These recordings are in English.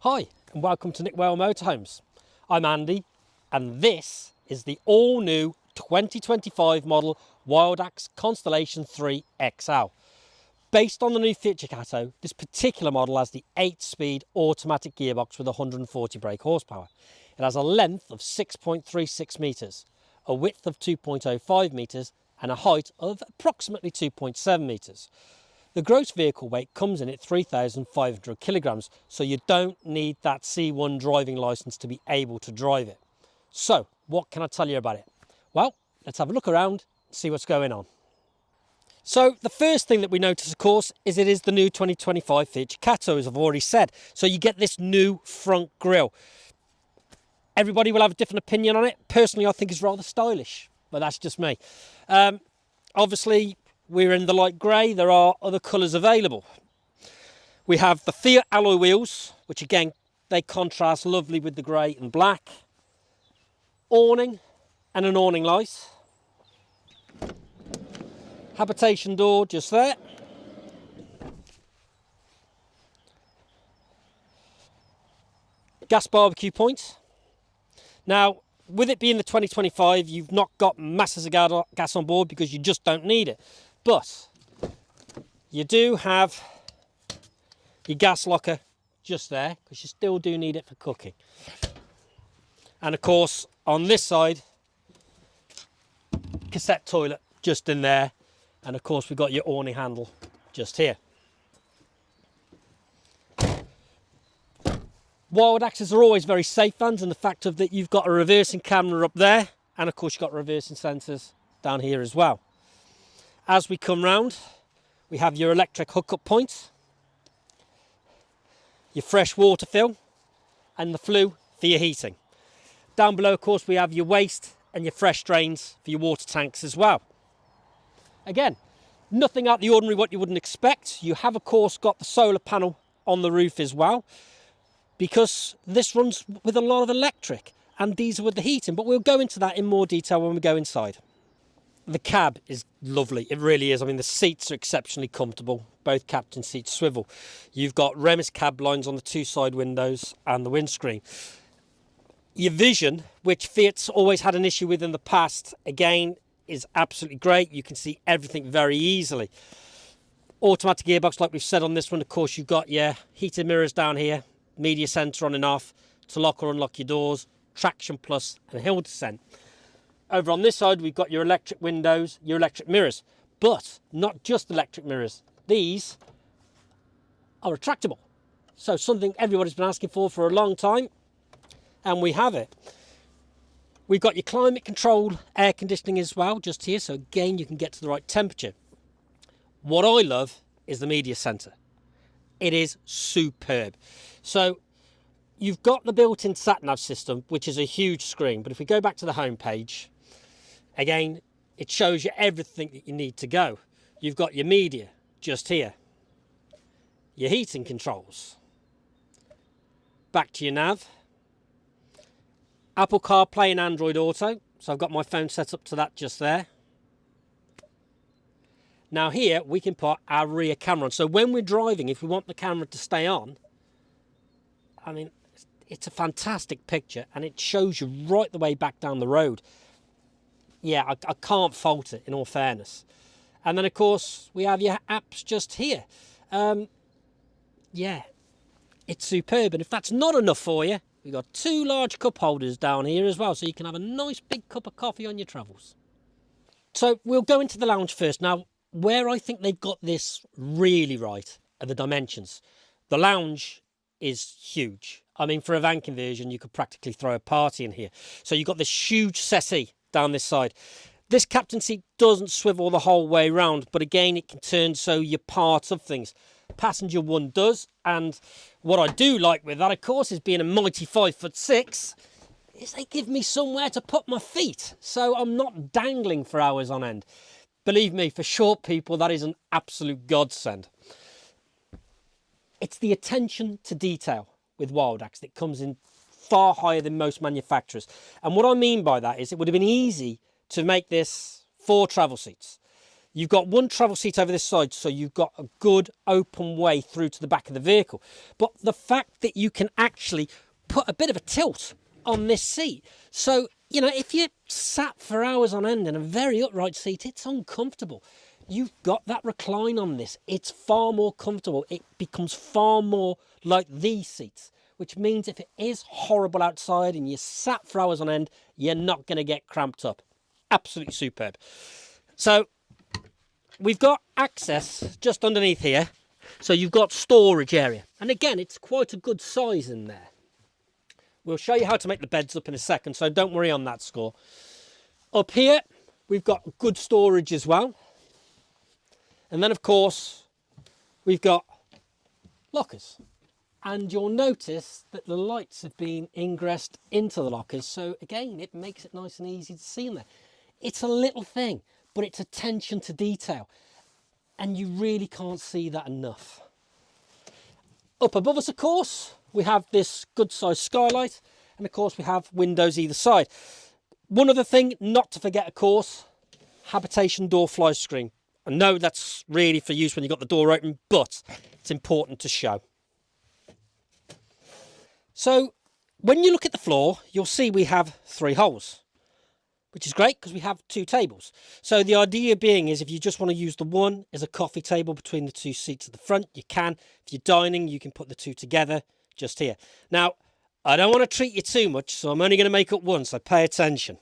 Hi and welcome to Nick Whale Motorhomes. I'm Andy and this is the all new 2025 model WildAX Constellation 3 XL. Based on the new feature Cato, this particular model has the 8-speed automatic gearbox with 140 brake horsepower. It has a length of 6.36 metres, a width of 2.05 metres and a height of approximately 2.7 metres. The gross vehicle weight comes in at 3,500 kilograms, so you don't need that C1 driving licence to be able to drive it. So, what can I tell you about it? Well, let's have a look around and see what's going on. So, the first thing that we notice, of course, is it is the new 2025 feature Cato, as I've already said. So you get this new front grille. Everybody will have a different opinion on it. Personally, I think it's rather stylish, but that's just me. Obviously, we're in the light grey. There are other colours available. We have the Fiat alloy wheels, which again, they contrast lovely with the grey and black. Awning and an awning light. Habitation door just there. Gas barbecue point. Now, with it being the 2025, you've not got masses of gas on board because you just don't need it. But you do have your gas locker just there because you still do need it for cooking. And of course, on this side, cassette toilet just in there. And of course, we've got your awning handle just here. WildAXes are always very safe vans, and the fact of that you've got a reversing camera up there, and of course you've got reversing sensors down here as well. As we come round, we have your electric hookup point, your fresh water fill, and the flue for your heating. Down below, of course, we have your waste and your fresh drains for your water tanks as well. Again, nothing out of the ordinary what you wouldn't expect. You have, of course, got the solar panel on the roof as well, because this runs with a lot of electric and diesel with the heating, but we'll go into that in more detail when we go inside. The cab is lovely, it really is. I mean, the seats are exceptionally comfortable, both captain seats swivel. You've got Remis cab lines on the two side windows and the windscreen. Your vision, which Fiat's always had an issue with in the past, again, is absolutely great. You can see everything very easily. Automatic gearbox, like we've said on this one, of course, you've got your heated mirrors down here, media centre on and off to lock or unlock your doors, traction plus and hill descent. Over on this side, we've got your electric windows, your electric mirrors, but not just electric mirrors. These are retractable. So something everybody's been asking for a long time, and we have it. We've got your climate control air conditioning as well, just here. So again, you can get to the right temperature. What I love is the media centre. It is superb. So you've got the built-in sat-nav system, which is a huge screen. But if we go back to the home page, again, it shows you everything that you need to go. You've got your media just here. Your heating controls. Back to your nav. Apple CarPlay and Android Auto. So I've got my phone set up to that just there. Now here, we can put our rear camera on. So when we're driving, if we want the camera to stay on, I mean, it's a fantastic picture and it shows you right the way back down the road. Yeah, I can't fault it, in all fairness. And then, of course, we have your apps just here. Yeah, it's superb. And if that's not enough for you, we've got two large cup holders down here as well, so you can have a nice big cup of coffee on your travels. So we'll go into the lounge first. Now, where I think they've got this really right are the dimensions. The lounge is huge. I mean, for a van conversion, you could practically throw a party in here. So you've got this huge settee down this side. This captain seat doesn't swivel the whole way round, but again, it can turn so you're part of things. Passenger one does, and what I do like with that, of course, is being a mighty 5'6", is they give me somewhere to put my feet, so I'm not dangling for hours on end. Believe me, for short people, that is an absolute godsend. It's the attention to detail with WildAX that comes in far higher than most manufacturers. And what I mean by that is it would have been easy to make this 4 travel seats. You've got one travel seat over this side, so you've got a good open way through to the back of the vehicle. But the fact that you can actually put a bit of a tilt on this seat, so, you know, if you sat for hours on end in a very upright seat, it's uncomfortable. You've got that recline on this. It's far more comfortable. It becomes far more like these seats, which means if it is horrible outside and you sat for hours on end, you're not going to get cramped up. Absolutely superb. So we've got access just underneath here. So you've got storage area. And again, it's quite a good size in there. We'll show you how to make the beds up in a second, so don't worry on that score. Up here, we've got good storage as well. And then, of course, we've got lockers. And you'll notice that the lights have been ingressed into the lockers. So, again, it makes it nice and easy to see in there. It's a little thing, but it's attention to detail. And you really can't see that enough. Up above us, of course, we have this good sized skylight. And, of course, we have windows either side. One other thing not to forget, of course, habitation door fly screen. I know that's really for use when you've got the door open, but it's important to show. So when you look at the floor, you'll see we have 3 holes, which is great because we have 2 tables. So the idea being is if you just want to use the one as a coffee table between the 2 seats at the front, you can. If you're dining, you can put the 2 together just here. Now, I don't want to treat you too much, so I'm only going to make up one, so pay attention.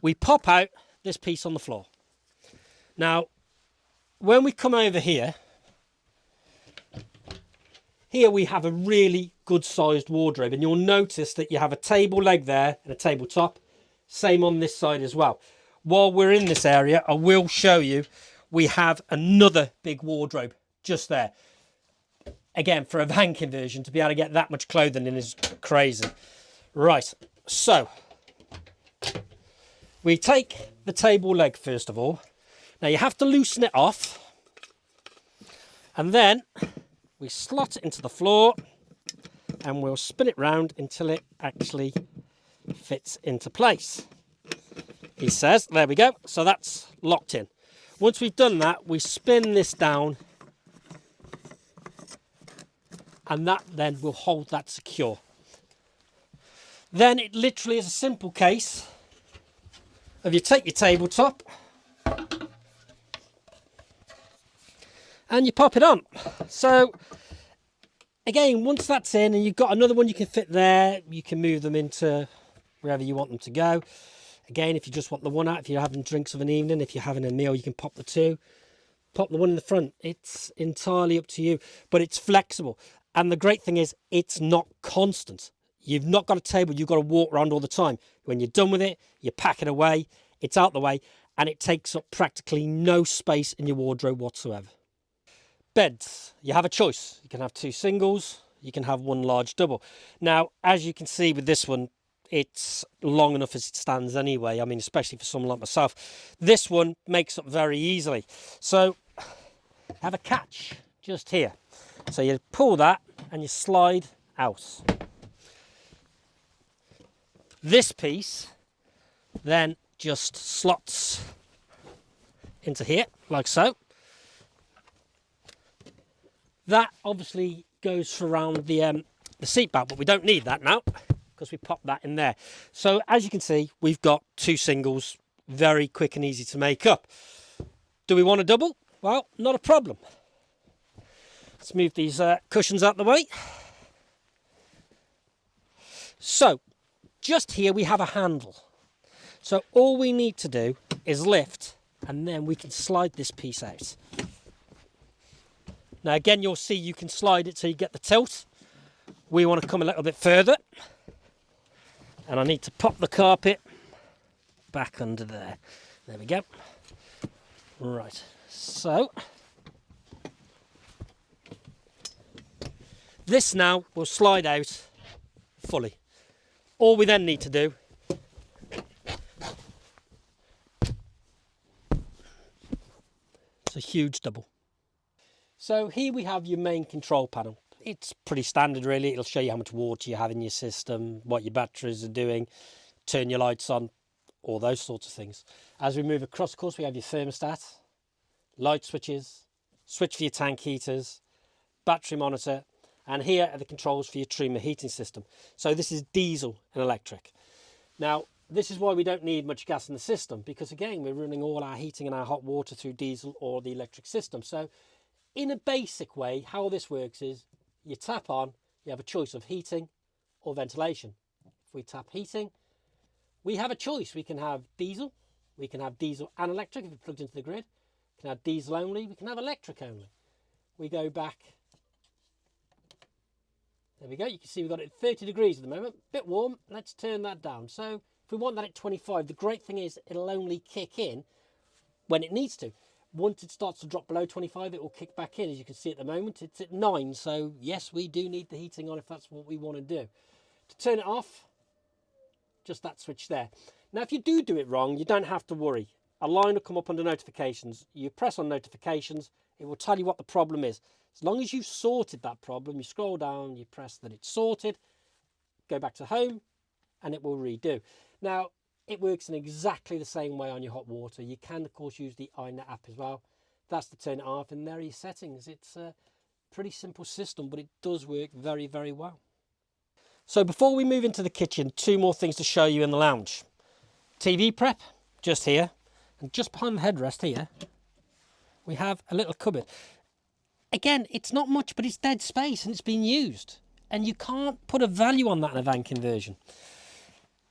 We pop out this piece on the floor. Now, when we come over here we have a really good sized wardrobe, and you'll notice that you have a table leg there and a tabletop. Same on this side as well. While we're in this area, I will show you, we have another big wardrobe just there. Again, for a van conversion, to be able to get that much clothing in is crazy. Right, so we take the table leg first of all. Now you have to loosen it off, and then we slot it into the floor and we'll spin it round until it actually fits into place. He says, there we go. So that's locked in. Once we've done that, we spin this down, and that then will hold that secure. Then it literally is a simple case of you take your tabletop and you pop it on. So again, once that's in and you've got another one you can fit there, you can move them into wherever you want them to go. Again, if you just want the one out, if you're having drinks of an evening, if you're having a meal, you can pop the 2. Pop the one in the front. It's entirely up to you, but it's flexible. And the great thing is it's not constant. You've not got a table you've got to walk around all the time. When you're done with it, you pack it away, it's out the way, and it takes up practically no space in your wardrobe whatsoever. Beds, you have a choice. You can have 2 singles, you can have 1 large double. Now, as you can see with this one, it's long enough as it stands anyway. I mean, especially for someone like myself. This one makes up very easily. So, have a catch just here. So you pull that and you slide out. This piece then just slots into here, like so. That obviously goes around the seat belt, but we don't need that now because we pop that in there. So as you can see, we've got 2 singles, very quick and easy to make up. Do we want a double? Well, not a problem. Let's move these cushions out the way. So just here we have a handle. So all we need to do is lift, and then we can slide this piece out. Now again, you'll see you can slide it so you get the tilt. We want to come a little bit further, and I need to pop the carpet back under there. There we go. Right, so this now will slide out fully. All we then need to do is a huge double. So here we have your main control panel. It's pretty standard really. It'll show you how much water you have in your system, what your batteries are doing, turn your lights on, all those sorts of things. As we move across, of course, we have your thermostat, light switches, switch for your tank heaters, battery monitor, and here are the controls for your Truma heating system. So this is diesel and electric. Now, this is why we don't need much gas in the system, because again, we're running all our heating and our hot water through diesel or the electric system. So in a basic way, how this works is you tap on, you have a choice of heating or ventilation. If we tap heating, we have a choice. We can have diesel and electric if it's plugged into the grid. We can have diesel only, we can have electric only. We go back. There we go, you can see we've got it at 30 degrees at the moment, bit warm. Let's turn that down. So if we want that at 25, the great thing is it'll only kick in when it needs to. Once it starts to drop below 25, it will kick back in. As you can see at the moment, it's at 9. So yes, we do need the heating on if that's what we want to do. To turn it off, just that switch there. Now, if you do it wrong, you don't have to worry. A line will come up under notifications. You press on notifications, it will tell you what the problem is. As long as you've sorted that problem, you scroll down, you press that it's sorted, go back to home, and it will redo. Now, it works in exactly the same way on your hot water. You can, of course, use the iNet app as well. That's to turn it off, and there are your settings. It's a pretty simple system, but it does work very, very well. So before we move into the kitchen, 2 more things to show you in the lounge. TV prep, just here, and just behind the headrest here, we have a little cupboard. Again, it's not much, but it's dead space and it's been used. And you can't put a value on that in a van conversion.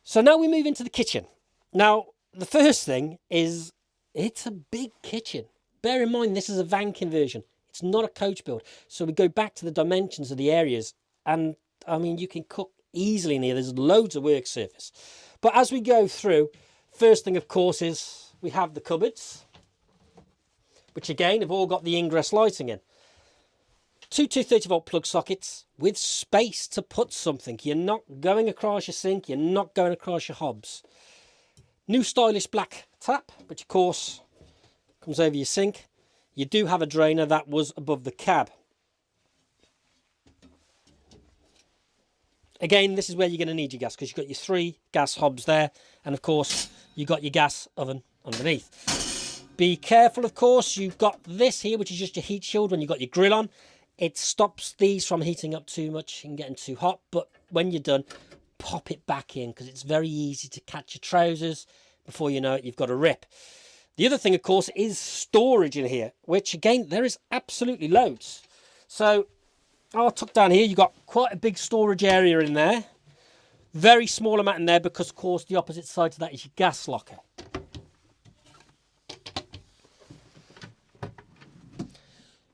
So now we move into the kitchen. Now, the first thing is it's a big kitchen. Bear in mind, this is a van conversion. It's not a coach build. So we go back to the dimensions of the areas. And I mean, you can cook easily in here. There's loads of work surface. But as we go through, first thing, of course, is we have the cupboards, which again have all got the ingress lighting in. 2 230-volt plug sockets with space to put something. You're not going across your sink. You're not going across your hobs. New stylish black tap, which of course comes over your sink. You do have a drainer that was above the cab. Again, this is where you're going to need your gas, because you've got your 3 gas hobs there. And of course, you've got your gas oven underneath. Be careful, of course, you've got this here, which is just your heat shield when you've got your grill on. It stops these from heating up too much and getting too hot. But when you're done, pop it back in, because it's very easy to catch your trousers. Before you know it, you've got a rip. The other thing, of course, is storage in here, which again, there is absolutely loads. So I'll tuck down here. You've got quite a big storage area in there. Very small amount in there because, of course, the opposite side to that is your gas locker.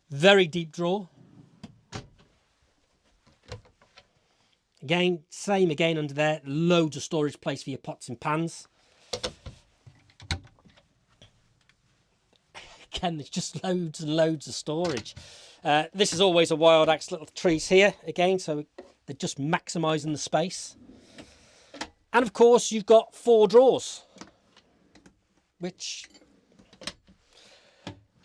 Very deep drawer. Again, same again under there. Loads of storage place for your pots and pans. Again, there's just loads and loads of storage. This is always a WildAX little trees here again, so they're just maximising the space. And of course, you've got 4 drawers, which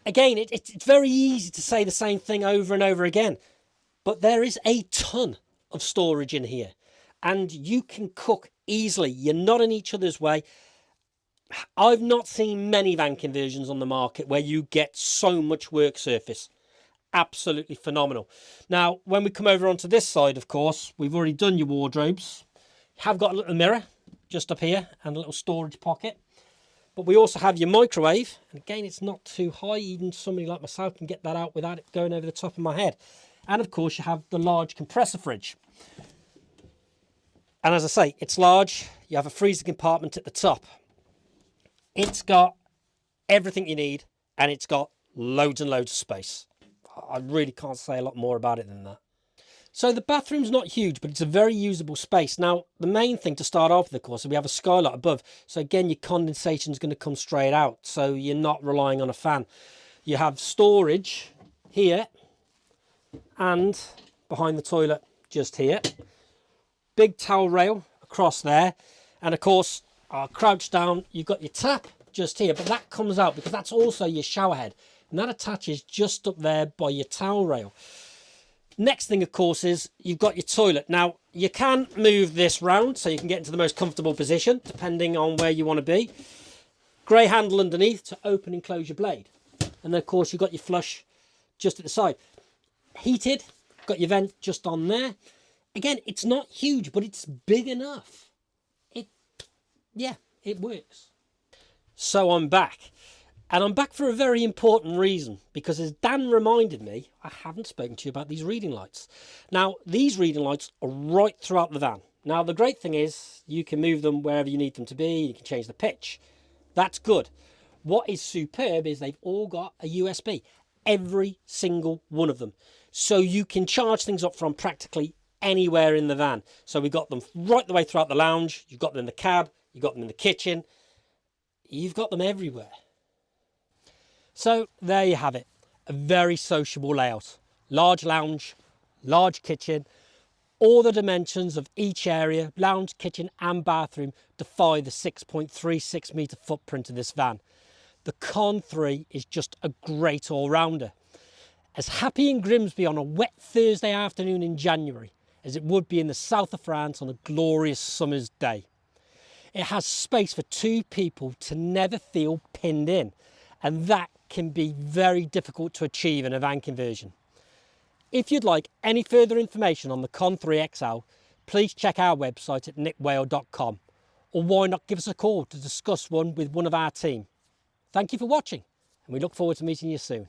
again, it's very easy to say the same thing over and over again, but there is a ton of storage in here and you can cook easily. You're not in each other's way. I've not seen many van conversions on the market where you get so much work surface. Absolutely phenomenal. Now, when we come over onto this side, of course, we've already done your wardrobes. You have got a little mirror just up here and a little storage pocket. But we also have your microwave. And again, it's not too high. Even somebody like myself can get that out without it going over the top of my head. And of course, you have the large compressor fridge. And as I say, it's large. You have a freezer compartment at the top. It's got everything you need, and it's got loads and loads of space. I really can't say a lot more about it than that. So the bathroom's not huge, but it's a very usable space. Now, the main thing to start off with, of course, is we have a skylight above. So again, your condensation is going to come straight out. So you're not relying on a fan. You have storage here and behind the toilet just here. Big towel rail across there. And of course, crouch down, you've got your tap just here, but that comes out because that's also your shower head. And that attaches just up there by your towel rail. Next thing, of course, is you've got your toilet. Now, you can move this round so you can get into the most comfortable position, depending on where you want to be. Grey handle underneath to open and close your blade. And then, of course, you've got your flush just at the side. Heated, got your vent just on there. Again, it's not huge, but it's big enough. Yeah, it works. So I'm back. And I'm back for a very important reason, because as Dan reminded me, I haven't spoken to you about these reading lights. Now, these reading lights are right throughout the van. Now, the great thing is you can move them wherever you need them to be. You can change the pitch. That's good. What is superb is they've all got a USB, every single one of them. So you can charge things up from practically anywhere in the van. So we've got them right the way throughout the lounge. You've got them in the cab. You've got them in the kitchen. You've got them everywhere. So there you have it, a very sociable layout. Large lounge, large kitchen, all the dimensions of each area, lounge, kitchen and bathroom, defy the 6.36 metre footprint of this van. The Con 3 is just a great all-rounder. As happy in Grimsby on a wet Thursday afternoon in January as it would be in the south of France on a glorious summer's day. It has space for 2 people to never feel pinned in, and that can be very difficult to achieve in a van conversion. If you'd like any further information on the Con 3 XL, please check our website at nickwhale.com, or why not give us a call to discuss one with one of our team. Thank you for watching, and we look forward to meeting you soon.